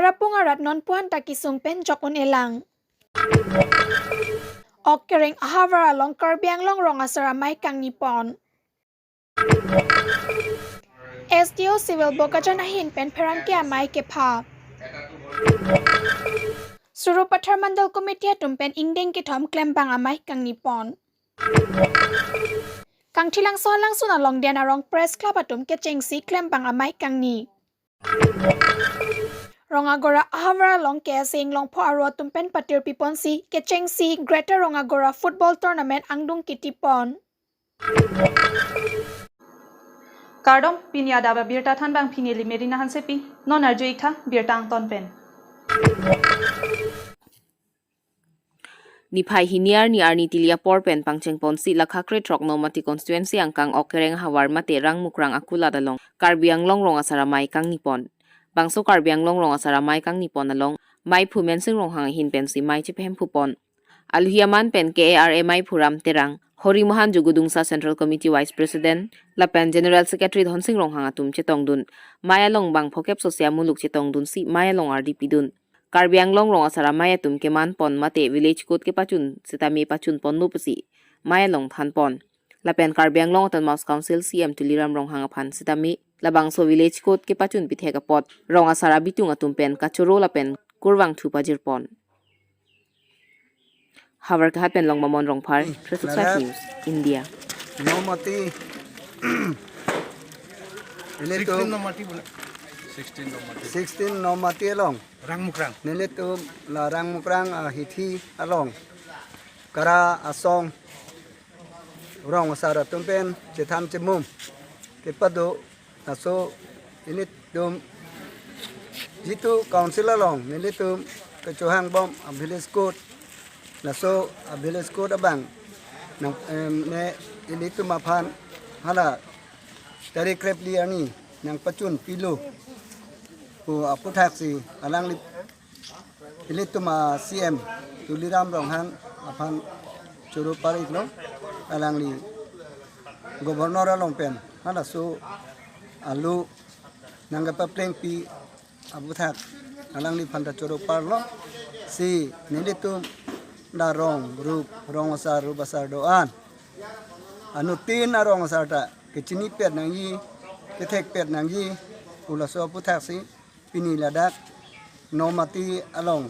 Tarapung arat non puan takisung pen jokun elang. Okering ahavar along Karbi Anglong rong asara mai kang nipon. SDO civil bokajan ahin pen perangke amai kepa. Suru Pathar Mandal Committee tumpen ingdeng kitom klembang amai kang nipon. Kang tilang solang suna long dian arong press club atum kechengsi klembang amai kang ni. Rongagora ahavara long kesing long po aro tumpen patir piponsi kechengsi Greater Rongagora football tournament angdung kitipon. Kardom Pini Adap Abirta thanbang Pini limerina hansepi non arjoikha birtang tonpen. Nipai hiniar ni arni tilia porpen pangcheng ponsi lakhakre trok nomati constituency angkang okereng hawar mate rang mukrang akula dalong Karbi Anglong rong asaramai kang nipon. Bangso Karbi Anglong rong asaramai kang nipon along mai phumen sing rong hang hin pensi mai chiphem phupon. Alhiaman pen KARA mai phuram terang Hori Mohan Jugudungsa Central Committee Vice President Lapen General Secretary Dhonsing rong hang atum chetongdun Maya long bang phokep sosia muluk chetongdun si Maya long RDP dun. Karbi Anglong rong asara maya tum keman pon mate village code ke pachun sitami pachun pon nupusi maya long than pon lapen Karbi Anglong tan Mouse Council CM tuliram rong hangaphan sitami labang so village code ke pachun pithe ka pot rong asara bitung atum pen kachoro lapen kurwang thu pajir pon Havar ka pen long mamon rong phar 365 News India nomati 16 nomati along Rangmukrang. nilitum la rangmukrang hithi along kara asong rong asara tumpen chetham chemum kepado aso initum jitu council along nilitum kecohang bom village code naso village code abang nang ne initum aphan hala dari krepli ani nang pachun pilu ku aputhak si alang li ilituma CM tuliram ronghang aphan churu parit lo alang li gobernur along pen hala so alu nangga papleng pi aputhak alang li phanta churu par lo si nilitum darong group rong asar basar doan anu tin arong asar ta kechini pet nang yi kethek pet nang yi ulaso aputhak si Pini ladak nomati along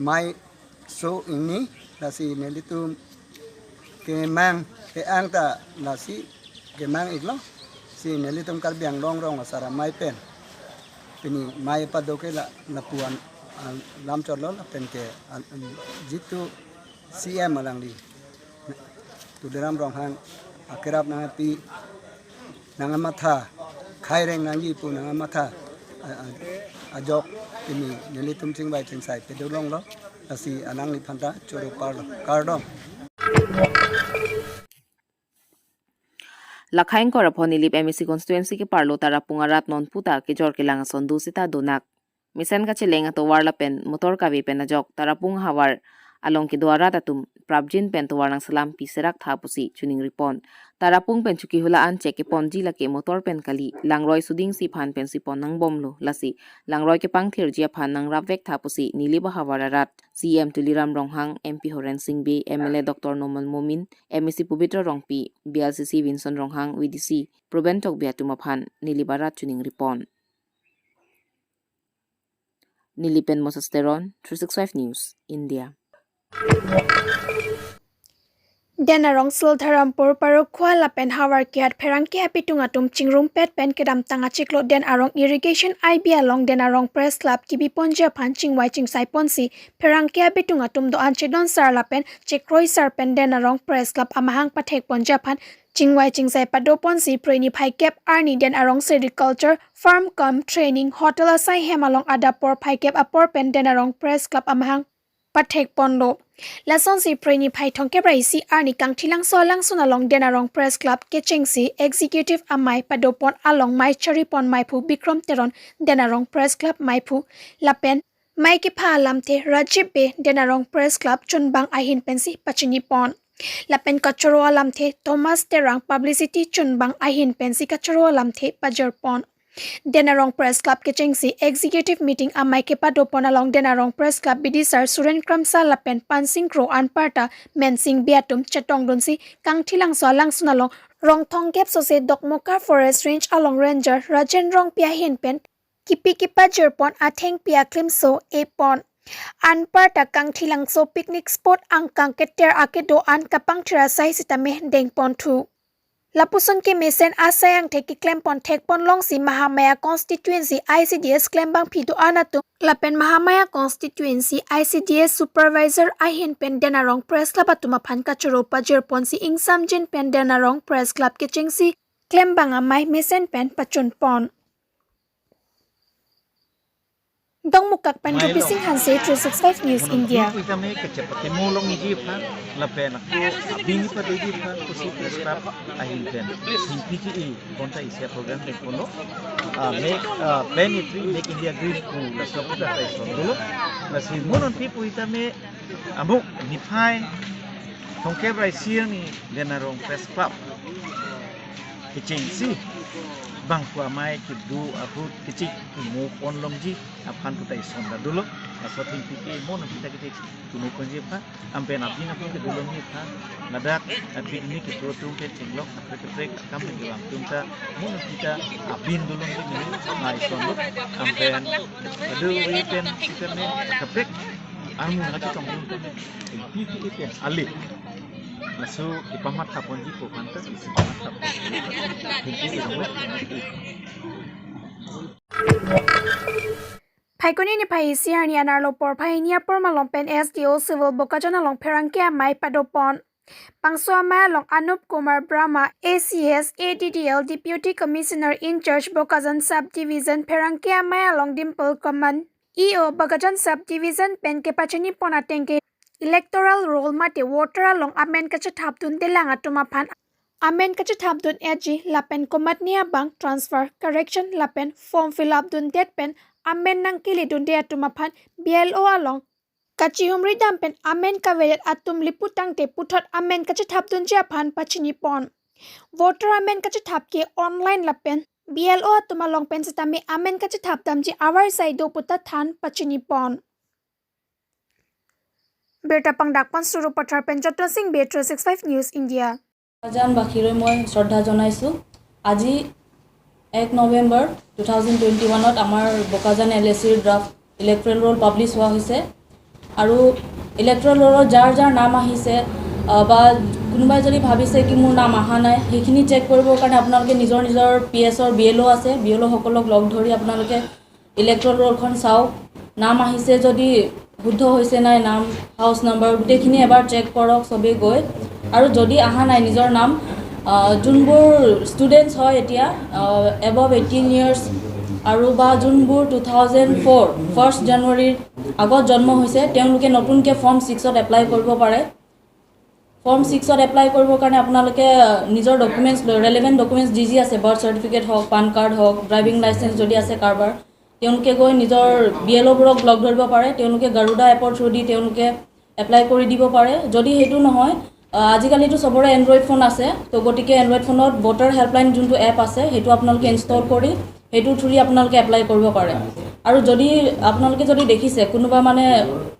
mai so ini nasi nelitum ke mang ke angta nasi ke mang iglo si nelitum Karbi Anglong rong asara mai pen Pini mai padoke la puan lam chorlo la pen ke jitu CM alang di tuderam rong hang akerap nang pi nang matha khaireng nang yi pu nang matha ajok ini nelitum sing bai sing sai pedulong lo asi anang li phanta choro par kardom Lakhain ko rapon nilip MEC constituency ke parlo tarapung arat non puta ke jor ke langa sondu sita donak misen ka chilenga to warla pen motor ka pen ajok tarapung hawar along ke dwara tatum prabjin pen to warang salam pi serak thapusi chuning ripon tarapung pen chuki hulaan cheke ponji lake motor pen kali langroi suding si phan pen si pon nang bomlo lasi langroi ke pangthir jia phan nang rapvek thapusi niliba hawararat CM tuliram ronghang MP Horen Singbe MLA Dr Nomal Momin MEC Pubitra Rongpi BLCC Vincent Ronghang VDC Proben tok biatuma phan nilibarat chuning ripon Nilipen Mosasteron 365 News India Denarong Sultarampur Parukwa Lapen Hawar Kiat Perangki Apitung Atum Chingrum Pet Pen Kedam Tanga Chiklo Den Arong Irrigation IB along Denarong Press Club Kibi Ponja Panching Waiching Sai Ponsi Perangki Apitung Atum Do Anchedon Sar Lapen Chikroi Sar Pen Denarong Press Club Amahang Patek Ponja Pan Chingwai Chingsai Pado Ponsi Preni Pai Kep Arni Den Arong Sericulture Farm Com Training Hotel Asai Hem along Adapor Pai Kep Apor Pen Denarong Press Club Amahang Patek Ponlo Lason si Preni Pai Tongke Braisi Arni Kang Tilang Solang Sunalong Denarong Press Club Kechengsi Executive Amai Padopon along Mai Charipon Maipu Bikrom Teron Denarong Press Club Maipu Lapen Mai Kipa Lamte Rajibe Denarong Press Club Chunbang Ahin Pensi Pachinipon Lapen Kachoro Lamte Thomas Terang Publicity Chunbang Ahin Pensi Kachoro Lamte Pajarpon Denarong Press Club ke chengsi executive meeting amai ke pado ponalong Denarong Press Club bidisar Suren Kramsa lapen Pansing Kro Anparta Mensing Biatum Chetong Donsi Kang Thilang so lang sunalong Rong Thong Gap so se Dokmoka Forest Range along Ranger Rajen Rong Pia Hin Pen Kipi Kipa Jerpon Atheng Pia Klimso Epon Anparta Kang Thilang so picnic spot ang kang keter akedo an kapang tira sai sitame deng pon thu Lapuson ke mesen asayang teki klempon tekpon long si Mahamaya constituency ICDS klembang pido anatu lapen Mahamaya constituency ICDS supervisor ahin pen Denarong Press Club atuma phan kachuro pajerpon si ingsam jin pen Denarong Press Club ke chengsi klembang amai mesen pen pachun pon Dong mukak pen bising hanse 365 News India Kita may kecepat mulong ijip ha lapen aku abing pa ijip ha kusi press club ahin pen PPE konta isya program pen kono make plan it make India green ku la soputa tai son dulu la si monon pipu ita me amuk nipai tongke brai siang ni Denarong Press Club kecengsi bang ku amai kidu aku kecik mu onlong ji apan ku tai sonda dulu asotin piki mon kita tunu konje pa ampe na pina ku dulu ni pa nadak api ini kitu tum ke cinglok prek kam ke bang tumta mon kita abin dulu ni mai sondo ampe adu iten sikerne kaprek amu lagi kampung piki iten ali Masu ipamat kapon jiko pantas isi pamat kapon Paikoni ni pai siar ni anar lopor pai ni apor malong pen SDO civil bokajana long perangkia mai padopon Pangso amai long Anup Kumar Brahma ACS ADDL Deputy Commissioner in Charge Bokajan Subdivision perangkia mai long Dimple Command EO Bokajan Subdivision pen ke pachani ponatengke electoral roll mate water along amen kacha thapdun telang atuma phan amen kacha thapdun eji lapen komat nia bang transfer correction lapen form fill up dun det pen amen nang kili dun de atuma phan BLO along kachi humri dam pen amen kavelet atum liputang te puthot amen kacha thapdun ja phan pachini pon voter amen kacha thapke online lapen BLO atuma long pen sitame amen kacha thapdam ji our side do puta than pachini pon Berta Pangdakpan Suru Pathar Penjatra Singh Bay 365 News India Jan Bakhiroi moi Shraddha janaisu Aji 1 November 2021 ত আমাৰ Bokajan LAC draft electoral roll publish হোৱা হৈছে আৰু electoral roll যাৰ নাম আহিছে বা কোনোবাই যদি ভাবিছে কি মোৰ নাম আহা নাই সেইখিনি চেক কৰিবৰ কাৰণে আপোনালোকে নিজৰ PS ৰ BLO আছে BLO সকলক লগ ধৰি আপোনালোকে electoral roll খন চাওক নাম আহিছে যদি শুদ্ধ হৈছে নাই নাম হাউস নাম্বাৰ গোটেইখিনি এবাৰ চেক কৰক সবে গৈ আৰু যদি আহা নাই নিজৰ নাম যোনবোৰ ষ্টুডেন্টস হয় এতিয়া above 18 years আৰু বা যোনবোৰ 2004 1st জানুৱাৰীৰ আগত জন্ম হৈছে তেওঁলোকে নতুনকে ফৰ্ম 6 ত এপ্লাই কৰিব পাৰে ফৰ্ম 6 ত এপ্লাই কৰিবৰ কাৰণে আপোনালোকে নিজৰ ডকুমেন্টস ৰেলেভেন্ট ডকুমেন্টস জিজি আছে বাৰ্থ সাৰ্টিফিকেট হওক পান কাৰ্ড হওক ড্ৰাইভিং লাইসেন্স যদি আছে কাৰবাৰ তেওঁলোকে গৈ নিজৰ BLO বোৰক লগ ধৰিব পাৰে তেওঁলোকে গাৰুডা এপৰ থ্ৰু দি তেওঁলোকে এপ্লাই কৰি দিব পাৰে যদি হেতু নহয় আজিকালিটো সবৰে এন্ড্ৰইড ফোন আছে তো গটিকে এন্ড্ৰইড ফোনত ভোটাৰ হেল্পলাইন যোনটো এপ আছে হেতু আপোনালোকে ইনষ্টল কৰি হেতু থ্ৰুলি আপোনালোকে এপ্লাই কৰিব পাৰে আৰু যদি আপোনালোকে যদি দেখিছে কোনোবা মানে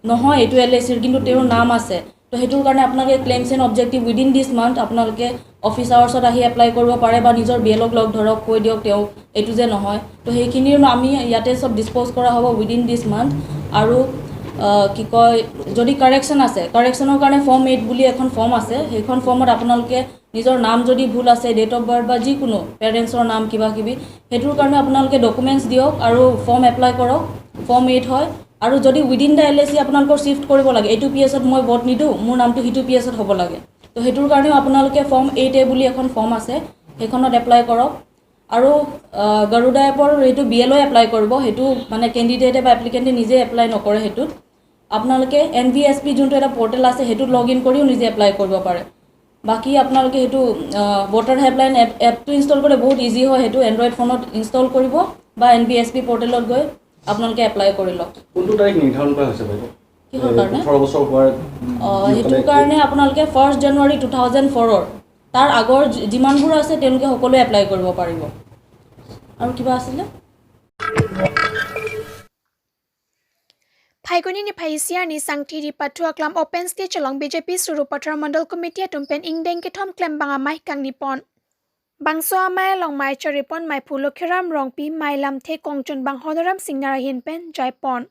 নহয় এটো LACৰ কিন্তু তেওঁৰ নাম আছে তো হেতুৰ কাৰণে আপোনালোকে claims and objective within this month আপোনালোকে অফিস আৱাৰ্ছত আহি এপ্লাই কৰিব পাৰে বা নিজৰ BLO লগ ধৰক কৈ দিয়ক তেওঁ এটো যে নহয় তো সেইখিনিৰ আমি ইয়াতে সব ডিসপোজ কৰা হ'ব উইদিন দিস মান্থ আৰু কি কয় যদি কাৰেকশন আছে কাৰেকশনৰ কাৰণে ফৰ্ম 8 বুলি এখন ফৰ্ম আছে সেইখন ফৰ্মত আপোনালোকে নিজৰ নাম যদি ভুল আছে ডেট অফ বাৰ্থ বা যি কোনো পেৰেন্টছৰ নাম কিবা কিবি হেতুৰ কাৰণে আপোনালোকে ডকুমেন্টস দিয়ক আৰু ফৰ্ম এপ্লাই কৰক ফৰ্ম 8 হয় আৰু যদি উইদিন দা LAC আপোনালোকৰ শিফট কৰিব লাগে এটো PS ত মই ভোট নিদু মোৰ নামটো হিটু PS ত হ'ব লাগে তো হেতুৰ কাৰণে আপোনালোকে ফৰ্ম 8A বুলি এখন ফৰ্ম আছে সেইখনত এপ্লাই কৰক আৰু গাৰুডা এপৰ হেতু BLO এপ্লাই কৰিব হেতু মানে ক্যান্ডিডেটে বা এপ্লিকেন্টে নিজে এপ্লাই নকৰে হেতু আপোনালোকে NVSP যোনটো এটা পোৰ্টেল আছে হেতু লগইন কৰিও নিজে এপ্লাই কৰিব পাৰে বাকি আপোনালোকে হেতু ভোটাৰ হেল্পলাইন এপটো ইনষ্টল কৰে বহুত ইজি হয় হেতু এন্ড্ৰইড ফোনত ইনষ্টল কৰিব বা NVSP পোৰ্টেলত গৈ আপোনালোকে এপ্লাই কৰি লওক কোনটো তাৰিখ নিৰ্ধাৰণ কৰা হৈছে বাইদেউ কিহৰ কাৰণে 18 বছৰ হোৱাৰ হেতু কাৰণে আপোনালোকে 1st জানুৱাৰী 2004 ৰ তাৰ আগৰ যিমানবোৰ আছে তেওঁলোকে সকলো এপ্লাই কৰিব পাৰিব আৰু কিবা আছিলে Phaigoni ni phaisiar ni sangthiri pathua klam open stage along BJP Suru Pathar Mandal Committee tumpen ingdeng ke thom klem banga mai kang nipon. Bangso amai long mai charipon mai phulokhiram rongpi mai lam the kongchon bang honoram singnara hin pen jaipon.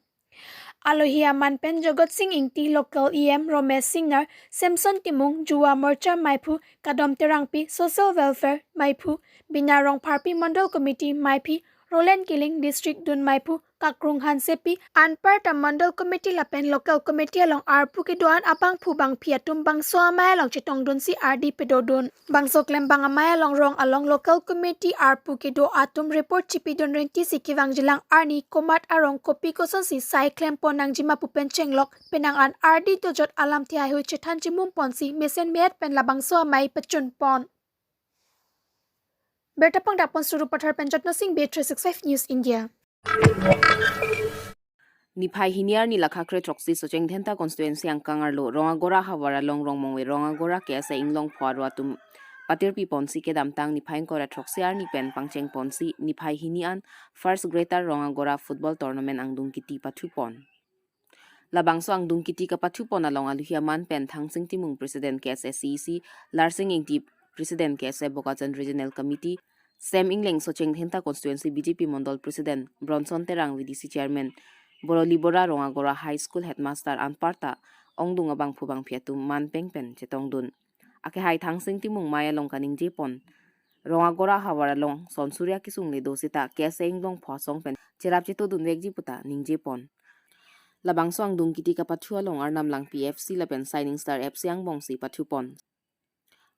Alohia manpen Jogot Singh Ingti local EM Romesh Singnar Samson Timung Jua Morcha Maipu Kadom Terangpi Social Welfare Maipu Binarong Parpi Mandal Committee Maipi Roland Killing District Dun Maipu Kakrung Hansepi Anparta Mandal Committee Lapen Local Committee along Arpu Kidoan Abang Pubang Piatum Bangso Amai along Chitong Dun si RD Pedodun Bangso Klem Bang Amai along Rong along Local Committee Arpu Kido Atum Report Chipidon Renti Sikivang Jilang Arni Komat Arong Kopi Koson si Sai Klem Ponang Jima Pupen Chenglok Penangan RD Dojot Alam Tiai Hui Chitan Jimum Ponsi Mesen Met Pen Labangso Amai Pechun Pon Bertapang Dapon Suru Pathar Penjot Nosing B365 News India. Niphai hiniar ni lakhakre troksi socheng thenta constituency angkangar lo rongagora hawara long rongmongwe rongagora kesa inglong phwarwa tum patirpi ponsi ke damtang niphai kora troksiar ni pen pangcheng ponsi niphai hinian first greater rongagora football tournament angdung kiti pathupon labangso angdung kiti ka pathupon along aluhiaman pen thangsing timung president KSSEC larsing ingti president KSA Bokajan regional committee Sam Ingleng socheng thenta constituency BJP Mondol president Bronson Terang VDC chairman Borolibora Rongagora High School Headmaster Anparta Ongdung abang phubang phiatum man pengpen chetong dun ake hai thangsing timung maya long kaning jepon Rongagora hawara long sonsuria kisung le dosita kese inglong phosong pen cherap cheto dun wekji puta ning jepon labangso angdung kiti ka pathua long arnam lang PFC lapen signing star FC ang bongsi pathupon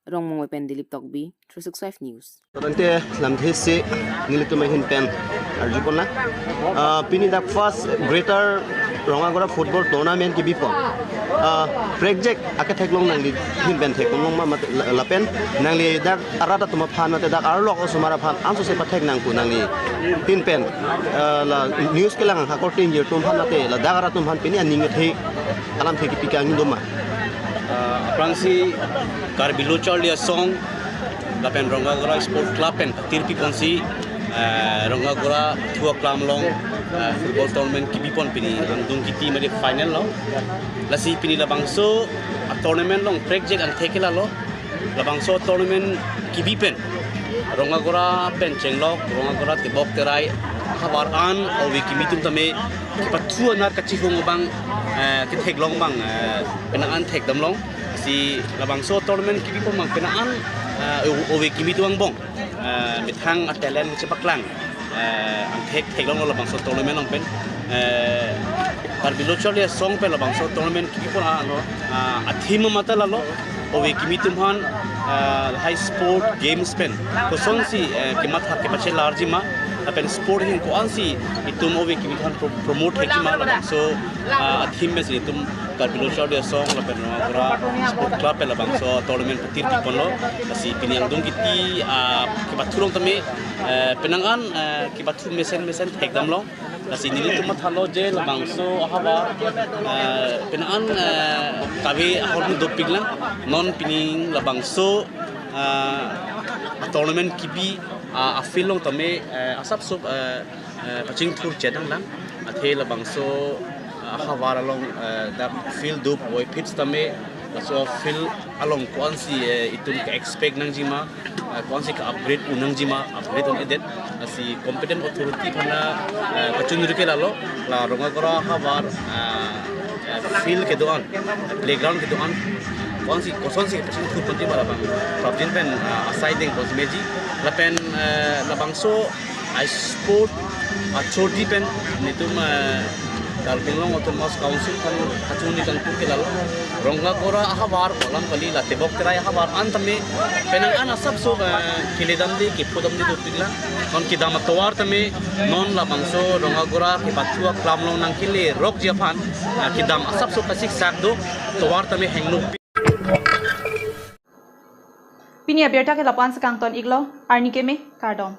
Rongmong pen Dilip Tokbi 365 News Torante lamthisi nilitu mahin pen arjupona Pini dak first greater Rongagora football tournament ki bipon project akatheklong nangli hin pen theklong ma lapen nangli dak arata tuma phan mate dak arlok osumara phan amso se pathek nangku nangli tin pen la news kelang according year tum phan mate la dagara tum phan pini aning the alam the ki pika ngindoma Prangsi Karbi Anglong song lapen Rongagora Sport Club pen tirpi ponsi Rongagora thua klamlong football tournament kibipon pini angdung kiti made final lo lasi pini labangso tournament long project ang thekela lo labangso tournament kibipen Rongagora pen chenglok Rongagora tibok terai khabar an awi kimitum tame pathua nar kachihong bang kiteklong bang penaan thekdamlong si labangso tournament kibipon bang penaan awi kimituang bong mithang talent chepaklang ang theklong labangso tournament long pen Karbi song pe labangso tournament kibipon ano athima matalalo awi kimitum han high sport games pen ko sonsi kimat ha ke pache larjima apen sport hin ko ansi itum owe kimithan promote hekima labangso athim mes itum Karbi song lapen Rongagora sport club pe labangso tournament patir tiponlo asi piniang dong kiti kibathurong tame penangan kibathur mesen hekdamlo asi nili tumat halo je labangso ahaba penangan kabe ahon dopiglang non pining labangso tournament kibi afilong tame asap sub paching thur chetang lang athe labangso hawara long da field dup boy pitch tame so field along konsi itum ka expect nang jima konsi ka upgrade unang jima upgrade on edit asi competent authority phana pachun rukela lo la Rongagora hawar field ke doan playground ke doan konsi kosonsi pachun thur panti bala bang problem pen aside cosmeji lapen labangso I sport choti pen nitum Karbi Anglong Autonomous Council kan hachuni kan kelalo Rongagora ahawar kolam kali la tebok terai ahawar antame penangan asap so kilidam di kipodam di dopigla kon kidam tawar tame non labangso Rongagora ki pathua klamlong nang kile rok japan kidam asap so kasik sakdo tawar tame hengnu Pini Abirta ke lapan sekang ton iglo arni keme kardom